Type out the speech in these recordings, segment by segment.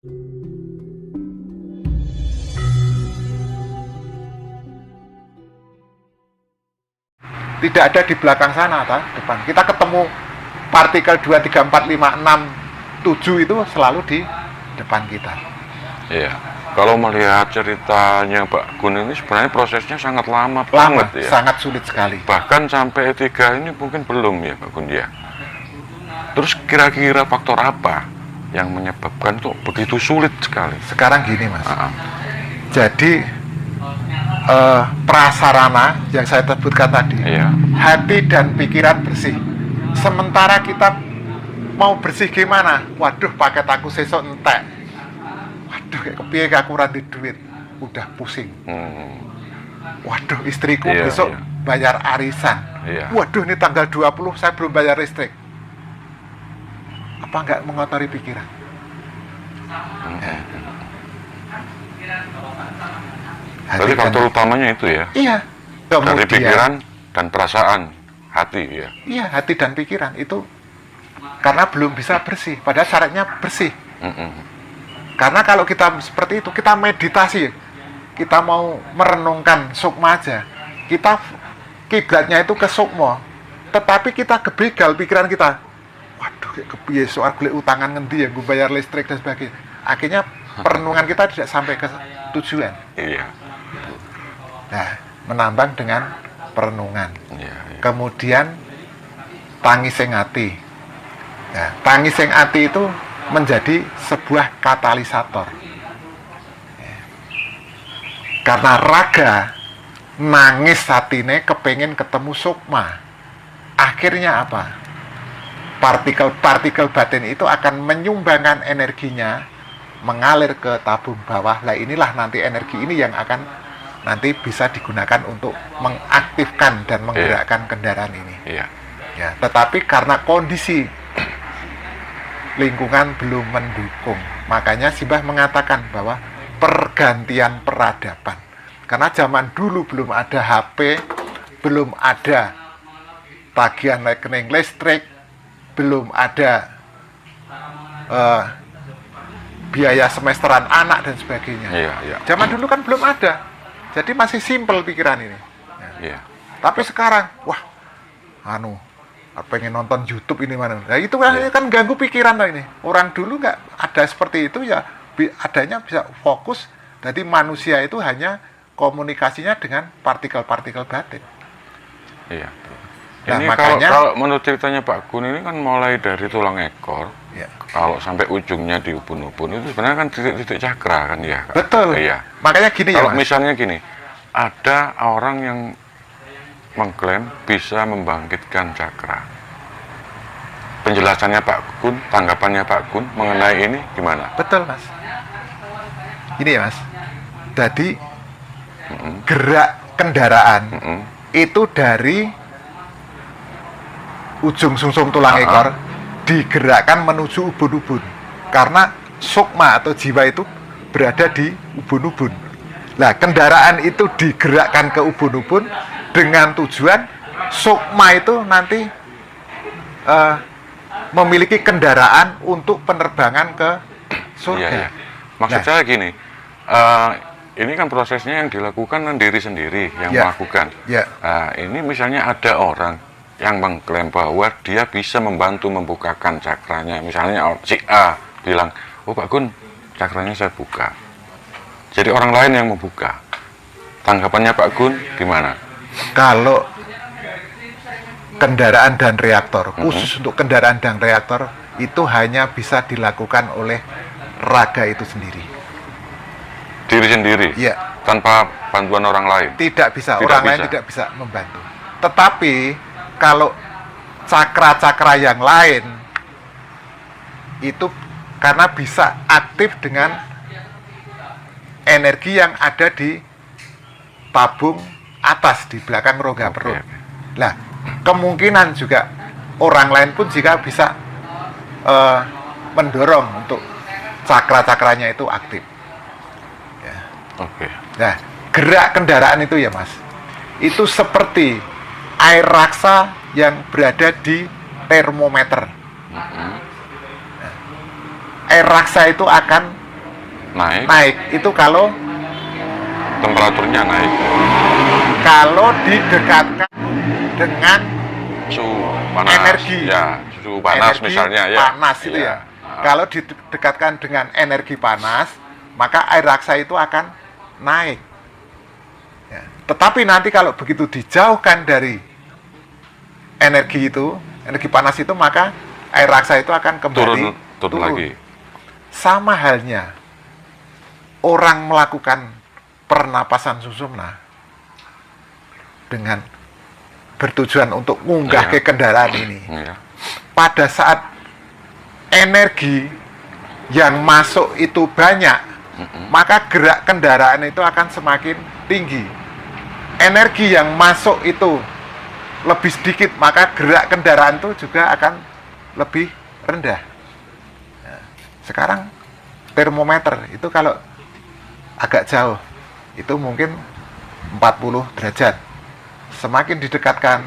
Tidak ada di belakang sana, depan. Kita ketemu partikel 2, 3, 4, 5, 6, 7 itu selalu di depan kita. Iya. Kalau melihat ceritanya Pak Gun ini sebenarnya prosesnya sangat lama Lama, banget ya. sangat sulit sekali. Bahkan sampai E3 ini mungkin belum ya Pak Gun ya. Terus kira-kira faktor apa yang menyebabkan itu begitu sulit sekali? Sekarang gini Mas. Jadi prasarana yang saya sebutkan tadi, Iya. hati dan pikiran bersih. Sementara kita mau bersih gimana? Waduh, paket aku sesok entek. Waduh, kayak kepiye aku ora di duit. Udah pusing. Waduh, istriku Iya, besok iya. bayar arisan. Iya. Waduh, ini tanggal 20 saya belum bayar listrik. Apa enggak mengotori pikiran? Berarti faktor utamanya itu ya. Iya. Dari Kemudian, pikiran dan perasaan hati ya. iya, hati dan pikiran itu karena belum bisa bersih. Padahal syaratnya bersih. Karena kalau kita seperti itu, kita meditasi, kita mau merenungkan sukma aja, kita kiblatnya itu ke sukma, tetapi kita gebegal pikiran kita. Waduh, kayak kepiye soal golek utangan ngendi ya, gue bayar listrik dan sebagainya. Akhirnya perenungan kita tidak sampai ke tujuan. Iya. Nah, menambang dengan perenungan. Iya. Kemudian tangis sing ati. Nah, tangis sing ati itu menjadi sebuah katalisator. Karena raga nangis hatine kepengen ketemu sukma. Akhirnya apa? Partikel-partikel batin itu akan menyumbangkan energinya mengalir ke tabung bawah. Lah inilah nanti energi ini yang akan nanti bisa digunakan untuk mengaktifkan dan menggerakkan kendaraan ini. Iya. Ya, tetapi karena kondisi lingkungan belum mendukung, makanya Simbah mengatakan bahwa pergantian peradaban. Karena zaman dulu belum ada HP, belum ada tagihan rekening listrik, belum ada biaya semesteran anak dan sebagainya. Iya, iya. Zaman dulu kan belum ada, jadi masih simpel pikiran ini. Iya. Tapi sekarang, wah, pengen nonton YouTube ini mana? Nah itu kan ganggu pikiran lah ini. Orang dulu nggak ada seperti itu ya, adanya bisa fokus. Jadi manusia itu hanya komunikasinya dengan partikel-partikel batin. Iya. Nah, Ini makanya, kalau menurut ceritanya Pak Gun ini kan mulai dari tulang ekor, ya, kalau sampai ujungnya di ubun-ubun itu sebenarnya kan titik-titik cakra kan ya. Kak? betul. Iya. Makanya gini Kalau ya, Mas. misalnya gini, ada orang yang mengklaim bisa membangkitkan cakra. Penjelasannya Pak Gun, tanggapannya Pak Gun mengenai ini gimana? Betul, Mas. Ini ya, Mas. Jadi gerak kendaraan itu dari ujung sumsum tulang ekor digerakkan menuju ubun-ubun. Karena sukma atau jiwa itu berada di ubun-ubun. Nah, kendaraan itu digerakkan ke ubun-ubun dengan tujuan sukma itu nanti memiliki kendaraan untuk penerbangan ke surga. Iya, iya. Maksud saya gini, ini kan prosesnya yang dilakukan kan diri sendiri yang melakukan. Ya. Nah, ini misalnya ada orang yang mengklaim bahwa dia bisa membantu membukakan cakranya. Misalnya si A bilang, oh Pak Gun, cakranya saya buka. Jadi orang lain yang membuka. Tanggapannya Pak Gun gimana? Kalau kendaraan dan reaktor, khusus untuk kendaraan dan reaktor, itu hanya bisa dilakukan oleh raga itu sendiri. Diri sendiri? Iya. Tanpa bantuan orang lain? Tidak bisa, Tidak orang bisa. lain tidak bisa membantu. Tetapi kalau cakra-cakra yang lain itu karena bisa aktif dengan energi yang ada di tabung atas di belakang rongga perut. Nah, kemungkinan juga orang lain pun jika bisa mendorong untuk cakra-cakranya itu aktif. Ya. Oke. Nah, gerak kendaraan itu ya Mas, itu seperti air raksa yang berada di termometer. Nah, air raksa itu akan naik itu kalau temperaturnya naik, didekatkan dengan suhu panas, energi, ya, suhu panas energi misalnya, ya, panas itu iya. ya. Kalau didekatkan dengan energi panas, maka air raksa itu akan naik. Ya. Tetapi nanti kalau begitu dijauhkan dari energi panas itu, maka air raksa itu akan kembali turun lagi. Sama halnya orang melakukan pernapasan susumna dengan bertujuan untuk mengunggah ke kendaraan ini. Iya. Pada saat energi yang masuk itu banyak, maka gerak kendaraan itu akan semakin tinggi. Energi yang masuk itu lebih sedikit, maka gerak kendaraan itu juga akan lebih rendah. Nah, sekarang termometer itu kalau agak jauh itu mungkin 40 derajat. Semakin didekatkan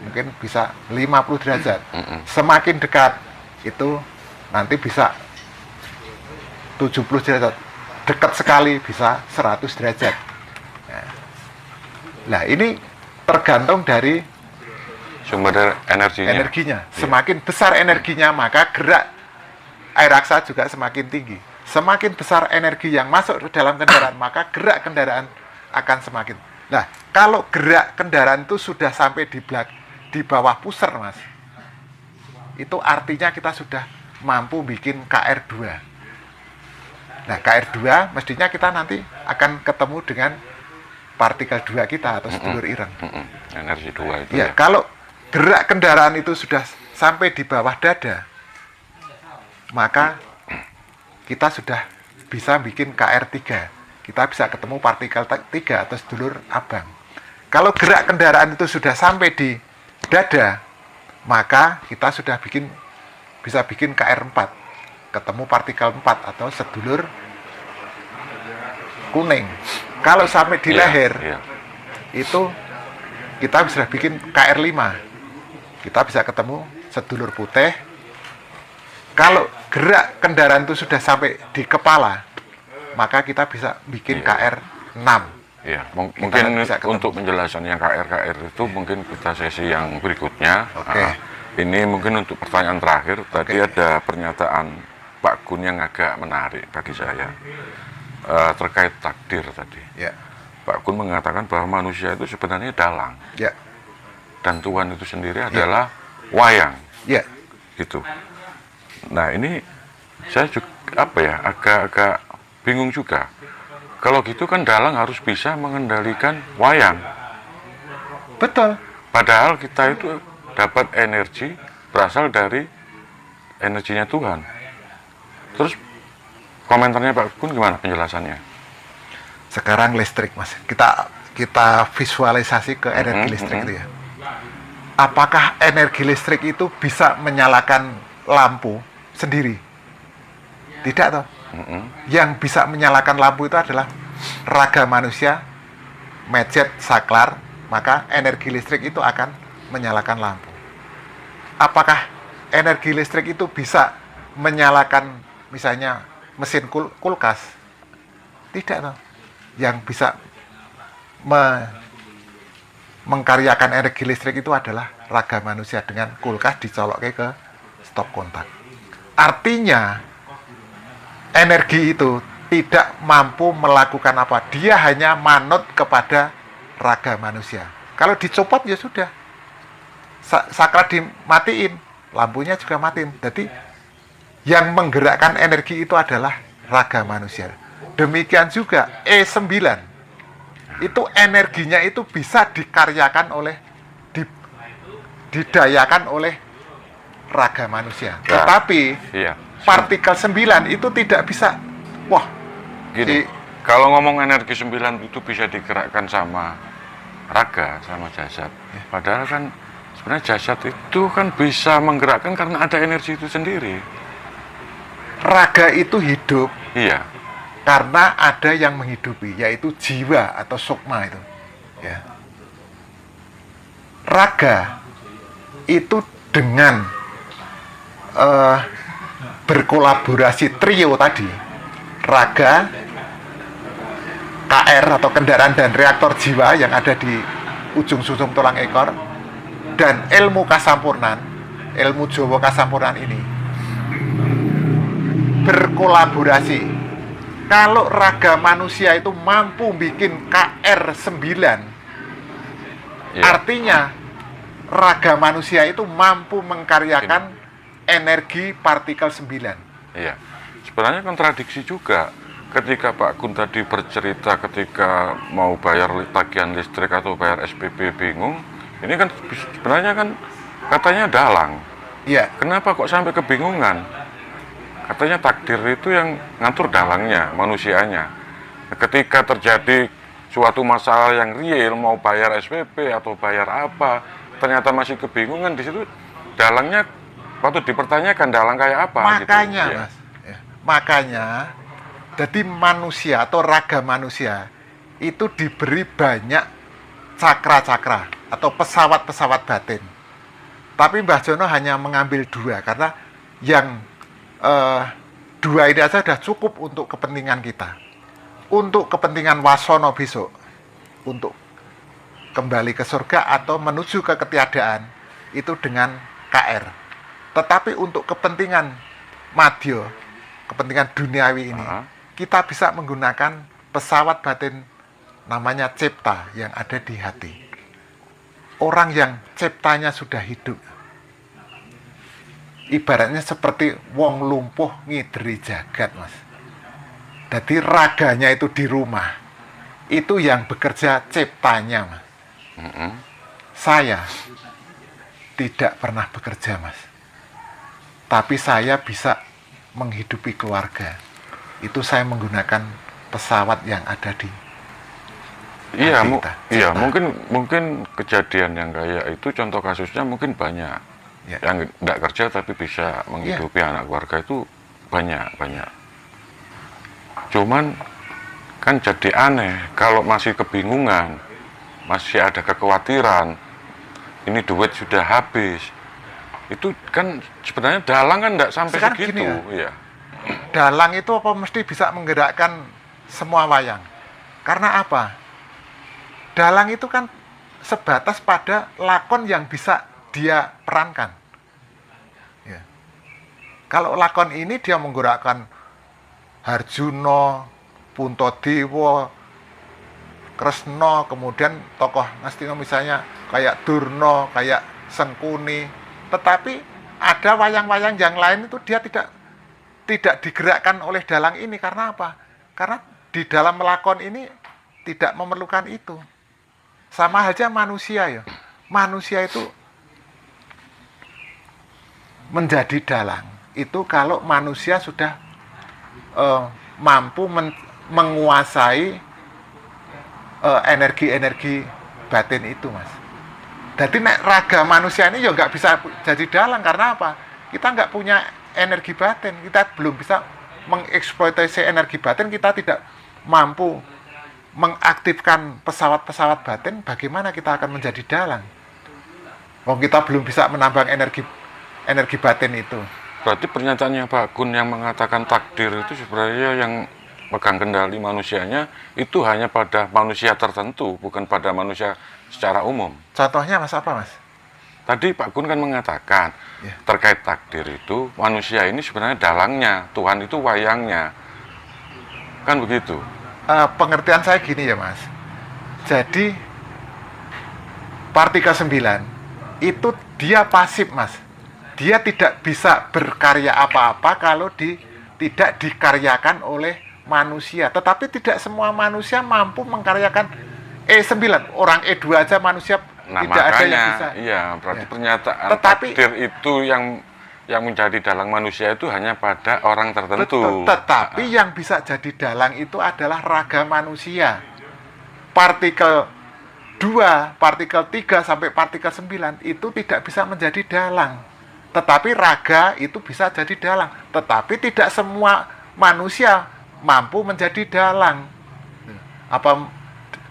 mungkin bisa 50 derajat. Semakin dekat itu nanti bisa 70 derajat. Dekat sekali bisa 100 derajat. Nah, ini tergantung dari sumber energinya. Iya. Semakin besar energinya, maka gerak air raksa juga semakin tinggi. Semakin besar energi yang masuk ke dalam kendaraan, maka gerak kendaraan akan semakin. Nah, kalau gerak kendaraan itu sudah sampai di bawah pusar, Mas, itu artinya kita sudah mampu bikin KR2. Nah, KR2 mestinya kita nanti akan ketemu dengan partikel 2 kita atau sedulur ireng. Energi 2 itu ya. Kalau gerak kendaraan itu sudah sampai di bawah dada, maka kita sudah bisa bikin KR3. Kita bisa ketemu partikel 3 atau sedulur abang. Kalau gerak kendaraan itu sudah sampai di dada, maka kita sudah bisa bikin KR4. Ketemu partikel 4 atau sedulur kuning. Kalau sampai di leher, itu kita bisa bikin KR5. Kita bisa ketemu sedulur putih. Kalau gerak kendaraan itu sudah sampai di kepala, maka kita bisa bikin KR6. Ya, mungkin untuk penjelasan yang KR itu mungkin kita sesi yang berikutnya. Ini mungkin untuk pertanyaan terakhir. Tadi ada pernyataan Pak Gun yang agak menarik bagi saya terkait takdir tadi. Pak Gun mengatakan bahwa manusia itu sebenarnya dalang. Dan Tuhan itu sendiri adalah wayang. Gitu. Nah, ini saya juga agak bingung juga. Kalau gitu kan dalang harus bisa mengendalikan wayang. Betul. Padahal kita itu dapat energi berasal dari energinya Tuhan. Terus komentarnya Pak Gun gimana penjelasannya? Sekarang listrik, Mas. Kita visualisasi ke energi listrik itu ya. Apakah energi listrik itu bisa menyalakan lampu sendiri? Tidak toh. Yang bisa menyalakan lampu itu adalah raga manusia, medset, saklar, maka energi listrik itu akan menyalakan lampu. Apakah energi listrik itu bisa menyalakan misalnya mesin kulkas? Tidak toh. Yang bisa mengkaryakan energi listrik itu adalah raga manusia dengan kulkas dicoloknya ke stop kontak. Artinya energi itu tidak mampu melakukan apa, dia hanya manut kepada raga manusia. Kalau dicopot ya sudah, saklar dimatiin, lampunya juga matiin. Jadi yang menggerakkan energi itu adalah raga manusia. Demikian juga E9 itu energinya itu bisa dikaryakan oleh didayakan oleh raga manusia. Tetapi partikel 9 itu tidak bisa. Wah, gini, kalau ngomong energi 9 itu bisa digerakkan sama raga, sama jasad. Padahal kan sebenarnya jasad itu kan bisa menggerakkan karena ada energi itu sendiri. Raga itu hidup. Iya. Karena ada yang menghidupi, yaitu jiwa atau sukma itu. Ya. Raga itu dengan berkolaborasi trio tadi, raga, KR atau kendaraan dan reaktor jiwa yang ada di ujung susum tulang ekor, dan ilmu kasampurnan, ilmu Jawa kasampurnan ini berkolaborasi. Kalau raga manusia itu mampu bikin KR 9, artinya raga manusia itu mampu mengkaryakan energi partikel 9. Iya. Sebenarnya kontradiksi juga. Ketika Pak Gun tadi bercerita ketika mau bayar tagihan listrik atau bayar SPP bingung, ini kan sebenarnya kan katanya dalang. Iya. Kenapa kok sampai kebingungan? Katanya takdir itu yang ngatur dalangnya, manusianya. Ketika terjadi suatu masalah yang real, mau bayar SPP atau bayar apa, ternyata masih kebingungan, di situ dalangnya patut dipertanyakan, dalang kayak apa? Makanya, gitu. Mas. Ya. Makanya, jadi manusia atau raga manusia itu diberi banyak cakra-cakra atau pesawat-pesawat batin. Tapi Mbah Jono hanya mengambil 2 karena yang 2 ini aja sudah cukup untuk kepentingan kita. Untuk kepentingan Wasono besok, untuk kembali ke surga atau menuju ke ketiadaan, itu dengan KR. Tetapi untuk kepentingan madya, kepentingan duniawi ini, kita bisa menggunakan pesawat batin namanya cipta yang ada di hati. Orang yang ciptanya sudah hidup, ibaratnya seperti wong lumpuh ngidri jagat, Mas. Jadi raganya itu di rumah, itu yang bekerja ciptanya, Mas. Saya tidak pernah bekerja, Mas, tapi saya bisa menghidupi keluarga. Itu saya menggunakan pesawat yang ada di iya, mungkin kejadian yang kayak itu contoh kasusnya mungkin banyak. Ya. Yang tidak kerja tapi bisa menghidupi anak keluarga itu banyak. Cuman kan jadi aneh kalau masih kebingungan, masih ada kekhawatiran, ini duit sudah habis. Itu kan sebenarnya dalang kan tidak sampai sekarang segitu. Gini ya. Dalang itu apa mesti bisa menggerakkan semua wayang? Karena apa? Dalang itu kan sebatas pada lakon yang bisa dia perankan. Ya. Kalau lakon ini dia menggerakkan Harjuna, Puntadewa, Kresna, kemudian tokoh Ngastina misalnya kayak Durna, kayak Sengkuni. Tetapi ada wayang-wayang yang lain itu dia tidak digerakkan oleh dalang ini. Karena apa? Karena di dalam lakon ini tidak memerlukan itu. Sama aja manusia ya. Manusia itu menjadi dalang itu kalau manusia sudah mampu menguasai energi-energi batin itu, Mas. Jadi raga manusia ini ya nggak bisa jadi dalang. Karena apa? Kita nggak punya energi batin, kita belum bisa mengeksploitasi energi batin, kita tidak mampu mengaktifkan pesawat-pesawat batin. Bagaimana kita akan menjadi dalang? Kita belum bisa menambang energi batin itu. Berarti pernyataannya Pak Gun yang mengatakan takdir itu sebenarnya yang pegang kendali manusianya itu hanya pada manusia tertentu, bukan pada manusia secara umum. Contohnya Mas apa, Mas? Tadi Pak Gun kan mengatakan terkait takdir itu manusia ini sebenarnya dalangnya, Tuhan itu wayangnya. Kan begitu. Pengertian saya gini ya, Mas. Jadi partikel 9 itu dia pasif, Mas. Dia tidak bisa berkarya apa-apa kalau tidak dikaryakan oleh manusia. Tetapi tidak semua manusia mampu mengkaryakan E9. Orang E2 aja manusia tidak ada yang bisa. Iya, berarti pernyataan takdir itu yang menjadi dalang manusia itu hanya pada orang tertentu. Tetapi yang bisa jadi dalang itu adalah raga manusia. Partikel 2, partikel 3 sampai partikel 9 itu tidak bisa menjadi dalang. Tetapi raga itu bisa jadi dalang. Tetapi tidak semua manusia mampu menjadi dalang. Apa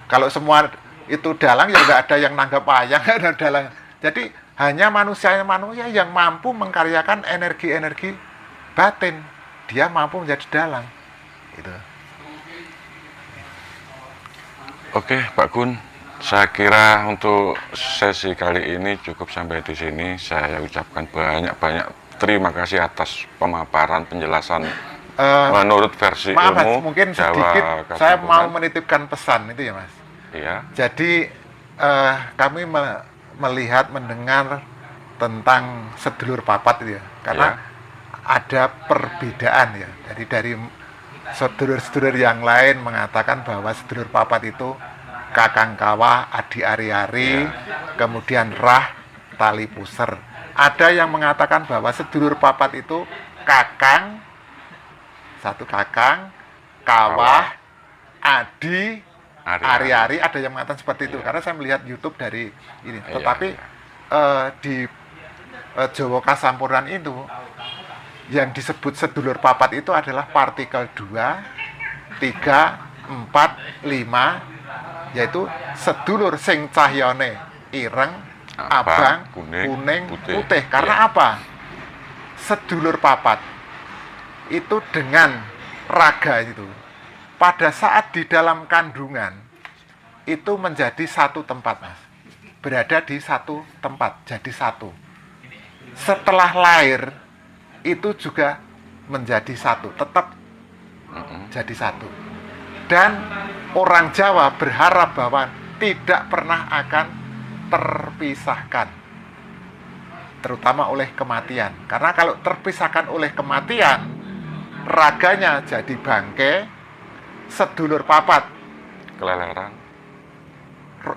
kalau semua itu dalang ya nggak ada yang nanggap wayang, nggak ada dalang. Jadi hanya manusia yang mampu mengkaryakan energi-energi batin. Dia mampu menjadi dalang. Itu. Oke, Pak Gun, saya kira untuk sesi kali ini cukup sampai di sini. Saya ucapkan banyak-banyak terima kasih atas pemaparan penjelasan menurut versi Maaf Mas, ilmu mungkin Jawa sedikit saya mau Kasungkulan. menitipkan pesan itu ya Mas. Iya, Jadi kami melihat mendengar tentang sedulur papat itu ya, karena ada perbedaan ya. Jadi dari sedulur-sedulur yang lain mengatakan bahwa sedulur papat itu kakang kawah, adi ari-ari, kemudian rah, tali puser. Ada yang mengatakan bahwa sedulur papat itu kakang, satu kakang, kawah, adi, ari-ari. Ada yang mengatakan seperti itu. Karena saya melihat YouTube dari ini. Tetapi di Jawa Kasampuran itu yang disebut sedulur papat itu adalah partikel 2, 3, 4, 5, yaitu sedulur sing cahyane ireng, abang, kuning, putih. Karena apa? Sedulur papat itu dengan raga itu pada saat di dalam kandungan itu menjadi satu tempat, Mas. Berada di satu tempat, jadi satu. Setelah lahir itu juga menjadi satu, tetap jadi satu. Dan orang Jawa berharap bahwa tidak pernah akan terpisahkan, terutama oleh kematian. Karena kalau terpisahkan oleh kematian, raganya jadi bangke, sedulur papat keleleran,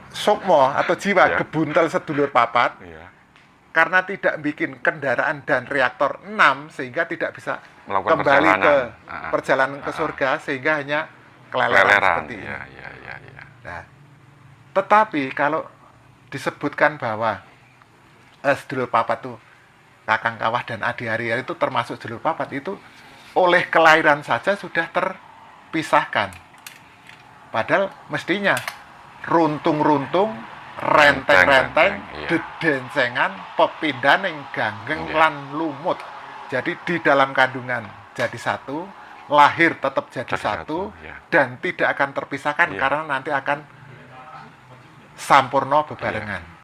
sukmo atau jiwa gebuntel sedulur papat. Karena tidak bikin kendaraan dan reaktor 6 sehingga tidak bisa melakukan kembali ke perjalanan ke surga, sehingga hanya keleleran seperti ini. Nah, tetapi kalau disebutkan bahwa sedulur papat itu kakang kawah dan adi ari itu termasuk sedulur papat, itu oleh kelahiran saja sudah terpisahkan. Padahal mestinya runtung-runtung, renteng-renteng, dedencengan, pepindaning ganggeng lan lumut. Jadi di dalam kandungan jadi satu, lahir tetap jadi satu, dan tidak akan terpisahkan karena nanti akan sampurno bebarengan.